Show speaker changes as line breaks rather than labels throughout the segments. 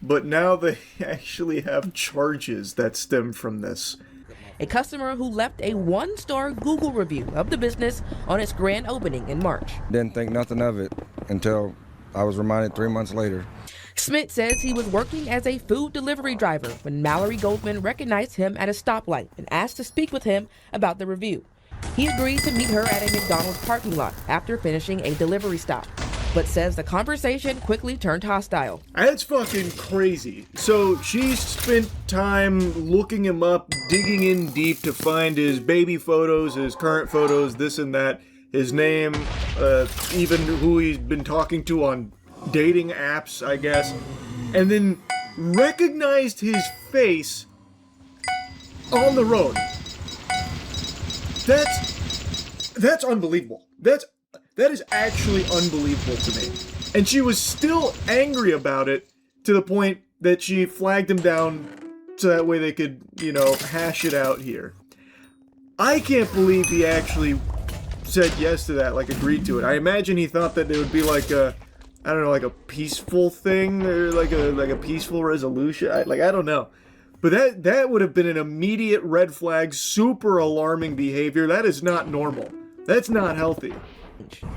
but now they actually have charges that stem from this.
A customer who left a 1-star Google review of the business on its grand opening in March.
Didn't think nothing of it until I was reminded 3 months later.
Smith says he was working as a food delivery driver when Mallory Goldman recognized him at a stoplight and asked to speak with him about the review. He agreed to meet her at a McDonald's parking lot after finishing a delivery stop, but says the conversation quickly turned hostile.
That's fucking crazy. So she spent time looking him up, digging in deep to find his baby photos, his current photos, this and that, his name, even who he's been talking to on dating apps, I guess, and then recognized his face on the road. That's unbelievable. That is actually unbelievable to me. And she was still angry about it to the point that she flagged him down so that way they could, hash it out here. I can't believe he actually said yes to that, like agreed to it. I imagine he thought that it would be like a peaceful thing or like a peaceful resolution. I don't know. But that would have been an immediate red flag, super alarming behavior. That is not normal. That's not healthy.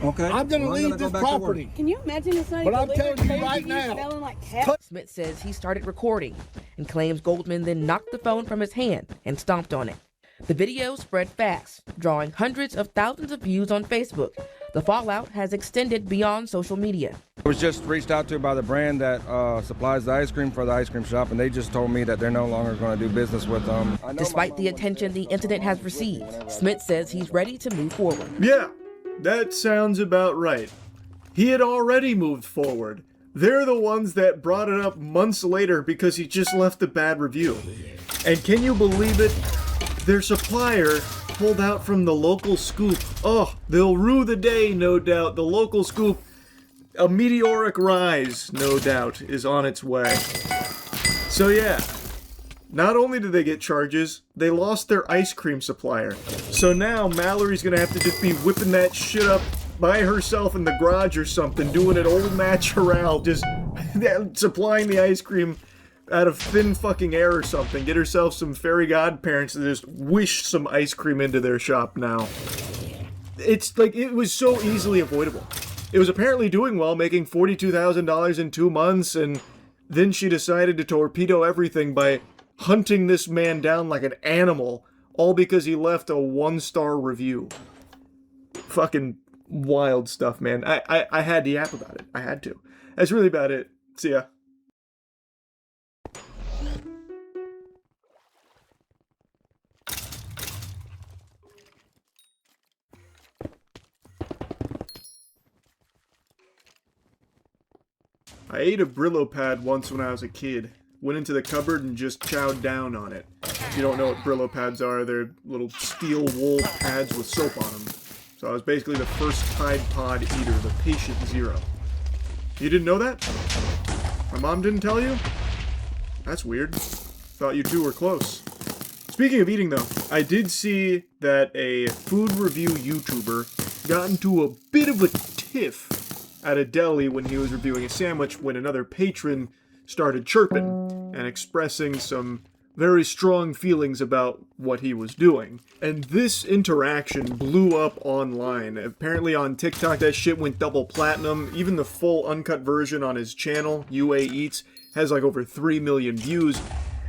Okay.
I'm gonna leave this property.
Can you imagine it's not
But I'm telling you right now.
smelling like hell?
Smith says he started recording and claims Goldman then knocked the phone from his hand and stomped on it. The video spread fast, drawing hundreds of thousands of views on Facebook. The fallout has extended beyond social media.
I was just reached out to by the brand that supplies the ice cream for the ice cream shop, and they just told me that they're no longer going to do business with them.
Despite the attention the incident has received, Smith says he's ready to move forward.
Yeah, that sounds about right. He had already moved forward. They're the ones that brought it up months later because he just left a bad review. And can you believe it? Their supplier pulled out from the local scoop. Oh, they'll rue the day, no doubt. The local scoop, a meteoric rise, no doubt, is on its way. So yeah, not only did they get charges, they lost their ice cream supplier. So now Mallory's gonna have to just be whipping that shit up by herself in the garage or something, doing an old natural, just supplying the ice cream out of thin fucking air or something. Get herself some fairy godparents to just wish some ice cream into their shop now. It's like, it was so easily avoidable. It was apparently doing well, making $42,000 in 2 months, and then she decided to torpedo everything by hunting this man down like an animal, all because he left a 1-star review. Fucking wild stuff, man. I had to yap about it. I had to. That's really about it. See ya. I ate a Brillo pad once when I was a kid. Went into the cupboard and just chowed down on it. If you don't know what Brillo pads are, they're little steel wool pads with soap on them. So I was basically the first Tide Pod eater, the patient zero. You didn't know that? My mom didn't tell you? That's weird. Thought you two were close. Speaking of eating though, I did see that a food review YouTuber got into a bit of a tiff at a deli when he was reviewing a sandwich when another patron started chirping and expressing some very strong feelings about what he was doing. And this interaction blew up online. Apparently on TikTok that shit went double platinum. Even the full uncut version on his channel, UA Eats, has like over 3 million views.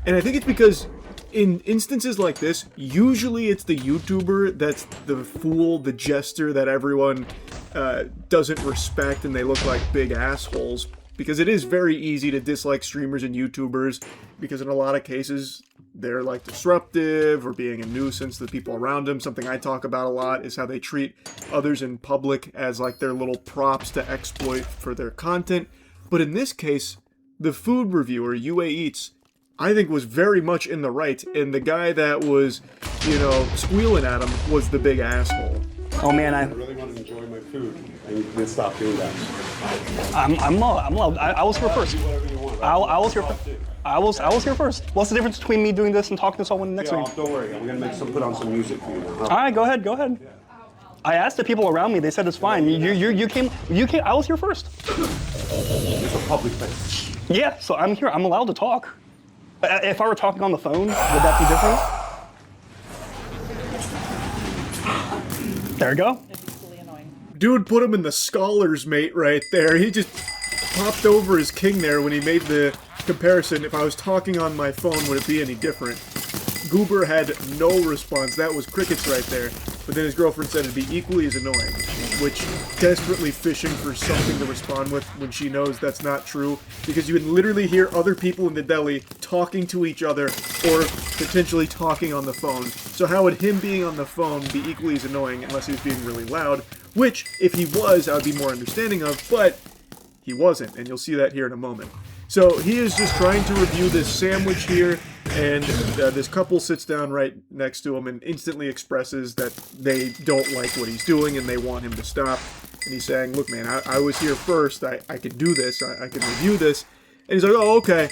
And I think it's because in instances like this, usually it's the YouTuber that's the fool, the jester that everyone doesn't respect and they look like big assholes. Because it is very easy to dislike streamers and YouTubers because in a lot of cases they're like disruptive or being a nuisance to the people around them. Something I talk about a lot is how they treat others in public as like their little props to exploit for their content. But in this case, the food reviewer, UA Eats, I think was very much in the right, and the guy that was, squealing at him was the big asshole.
Oh man,
I really want to enjoy my food, and you can stop doing that.
I'm loud. I was here first. I was here first. I was here first. What's the difference between me doing this and talking to someone next week?
Don't worry, I'm gonna put on some music for you now.
All right, go ahead. I asked the people around me. They said it's fine. You came. I was here first.
It's a public place.
Yeah, so I'm here. I'm allowed to talk. If I were talking on the phone, would that be different? There you go.
Dude put him in the scholar's mate right there. He just popped over his king there when he made the comparison. If I was talking on my phone, would it be any different? Goober had no response. That was crickets right there. But then his girlfriend said it'd be equally as annoying, which desperately fishing for something to respond with when she knows that's not true, because you can literally hear other people in the deli talking to each other or potentially talking on the phone. So how would him being on the phone be equally as annoying unless he was being really loud? Which, if he was, I would be more understanding of, but he wasn't, and you'll see that here in a moment. So he is just trying to review this sandwich here, and this couple sits down right next to him and instantly expresses that they don't like what he's doing and they want him to stop. And he's saying, look man, I was here first, I can do this, I can review this. And he's like, oh okay,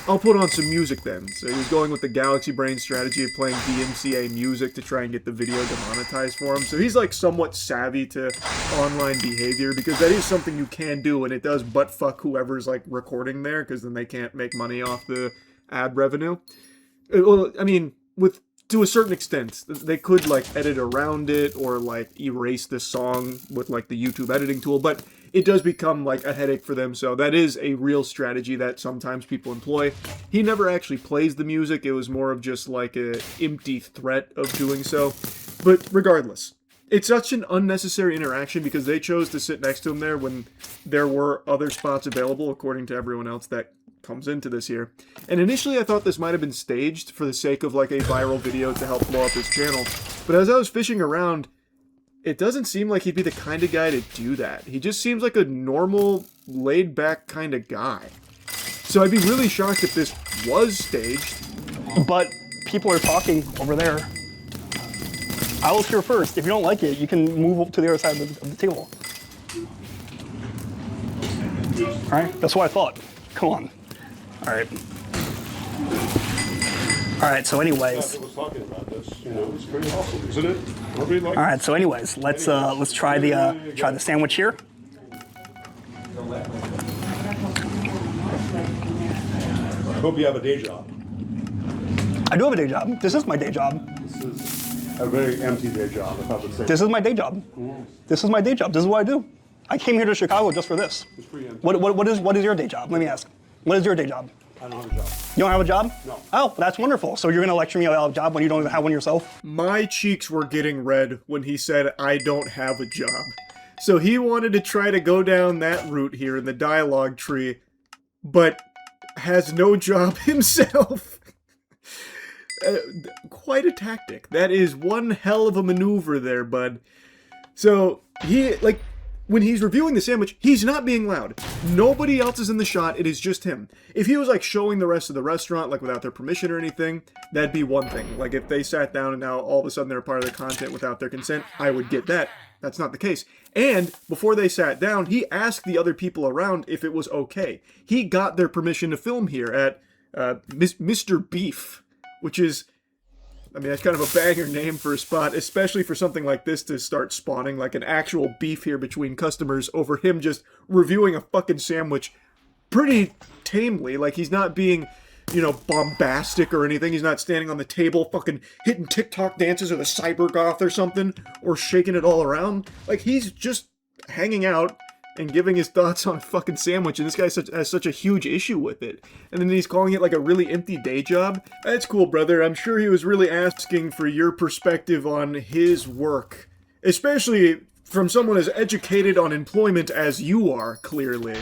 I'll put on some music then. So he was going with the Galaxy Brain strategy of playing DMCA music to try and get the video demonetized for him. So he's like somewhat savvy to online behavior, because that is something you can do, and it does butt fuck whoever's like recording there, because then they can't make money off the ad revenue. Well, I mean, to a certain extent, they could like edit around it or like erase the song with like the YouTube editing tool, but it does become like a headache for them. So that is a real strategy that sometimes people employ. He never actually plays the music. It was more of just like a empty threat of doing so. But regardless, it's such an unnecessary interaction because they chose to sit next to him there when there were other spots available, according to everyone else that comes into this here. And initially I thought this might have been staged for the sake of like a viral video to help blow up his channel. But as I was fishing around, it doesn't seem like he'd be the kind of guy to do that. He just seems like a normal, laid-back kind of guy. So I'd be really shocked if this was staged.
But people are talking over there. I was here first. If you don't like it, you can move to the other side of the table. All right, that's what I thought. Come on. All right. All right, so anyways.
I was talking about this, you know, it's pretty awesome, isn't it? Nobody likes
All right, so anyways, let's try the sandwich here.
I hope you have a day job.
I do have a day job. This is my day job.
This is a very empty day job, if I would say.
This is my day job. This is my day job. This is what I do. I came here to Chicago just for this.
It's pretty empty.
What is your day job? Let me ask. What is your day job?
I don't have a job.
You don't have a job?
No.
Oh, that's wonderful. So you're gonna lecture me about a job when you don't even have one yourself?
My cheeks were getting red when he said, I don't have a job. So he wanted to try to go down that route here in the dialogue tree, but has no job himself. Quite a tactic. That is one hell of a maneuver there, bud. So he, like, when he's reviewing the sandwich, he's not being loud. Nobody else is in the shot, it is just him. If he was like showing the rest of the restaurant, like without their permission or anything, that'd be one thing. Like if they sat down and now all of a sudden they're part of the content without their consent, I would get that. That's not the case. And before they sat down, he asked the other people around if it was okay. He got their permission to film here at Mr. Beef, which is, I mean, that's kind of a banger name for a spot, especially for something like this to start spawning like an actual beef here between customers over him just reviewing a fucking sandwich pretty tamely. Like, he's not being, you know, bombastic or anything. He's not standing on the table fucking hitting TikTok dances or the cybergoth or something, or shaking it all around. Like, he's just hanging out and giving his thoughts on a fucking sandwich, and this guy has such a huge issue with it. And then he's calling it like a really empty day job. That's cool, brother. I'm sure he was really asking for your perspective on his work, especially from someone as educated on employment as you are, clearly.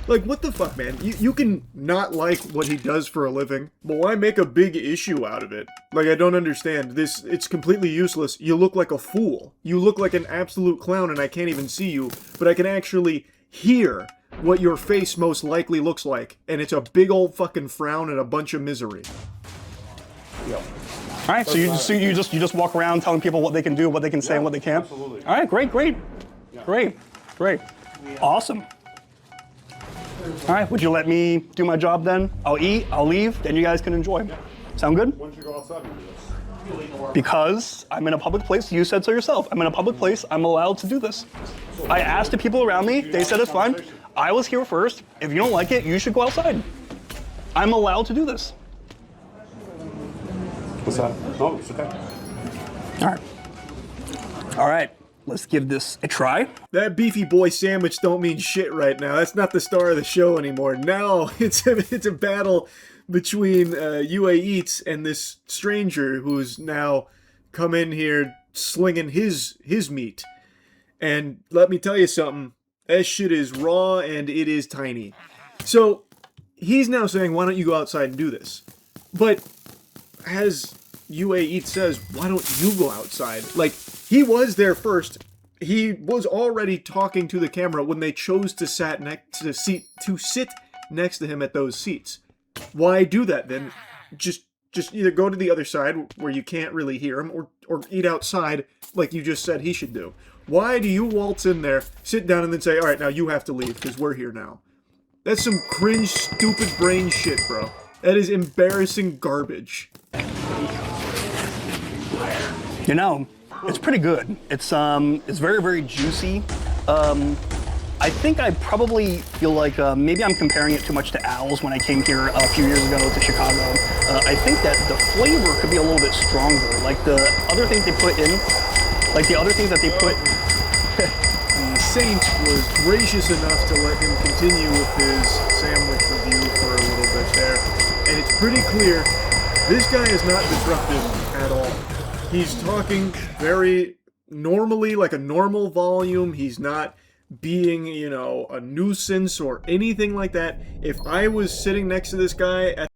Like, what the fuck, man? You can not like what he does for a living, but why make a big issue out of it? Like, I don't understand. It's completely useless. You look like a fool. You look like an absolute clown, and I can't even see you, but I can actually hear what your face most likely looks like, and it's a big old fucking frown and a bunch of misery.
Yeah.
All right, so you just walk around telling people what they can do, what they can say, and what they can't?
Absolutely.
All right, great. Awesome. All right, would you let me do my job then? I'll eat, I'll leave, then you guys can enjoy. Sound good?
Why don't you go outside and do this?
Because I'm in a public place. You said so yourself. I'm in a public place. I'm allowed to do this. I asked the people around me. They said it's fine. I was here first. If you don't like it, you should go outside. I'm allowed to do this.
What's that? No, it's okay.
All right. All right. Let's give this a try.
That beefy boy sandwich don't mean shit right now. That's not the star of the show anymore. Now it's a battle between UA Eats and this stranger who's now come in here slinging his meat. And let me tell you something, that shit is raw and it is tiny. So he's now saying, why don't you go outside and do this? But as UA Eats says, why don't you go outside? Like, he was there first. He was already talking to the camera when they chose to sit next to him at those seats. Why do that then? Just either go to the other side where you can't really hear him, or eat outside like you just said he should do. Why do you waltz in there, sit down, and then say, all right, now you have to leave because we're here now? That's some cringe, stupid brain shit, bro. That is embarrassing garbage.
You know, it's pretty good. It's very, very juicy. I think I probably feel like maybe I'm comparing it too much to Al's when I came here a few years ago to Chicago. I think that the flavor could be a little bit stronger. Like the other things they put in,
Saint was gracious enough to let him continue with his sandwich review for a little bit there. And it's pretty clear, this guy is not disruptive at all. He's talking very normally, like a normal volume. He's not being, you know, a nuisance or anything like that. If I was sitting next to this guy at